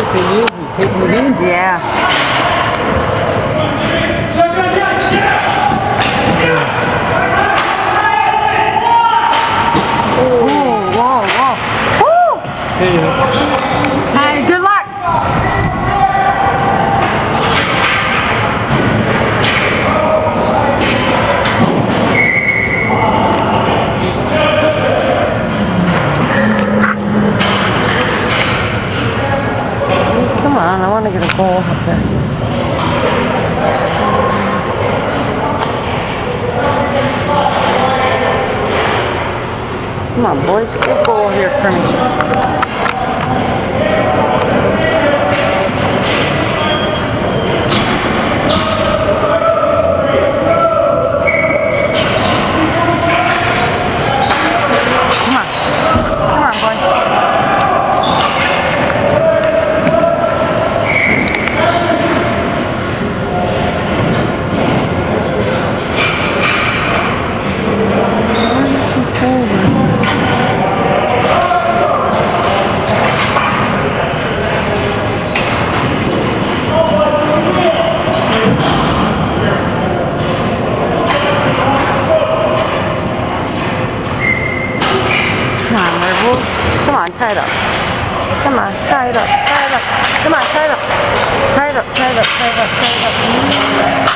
nice of you. You taking it in? Yeah. Oh, whoa, whoa. Woo! Hey, good luck. Come on, I want to get a goal up there. Come on, boys, get a goal here for me. Come on. Come on, boys. Why is it so cold? Come on, werewolves. Come on, tie it up. Come on, tie it up, tie it up. Come on, tie it up. Tie it up, tie it up, tie it up, tie it up.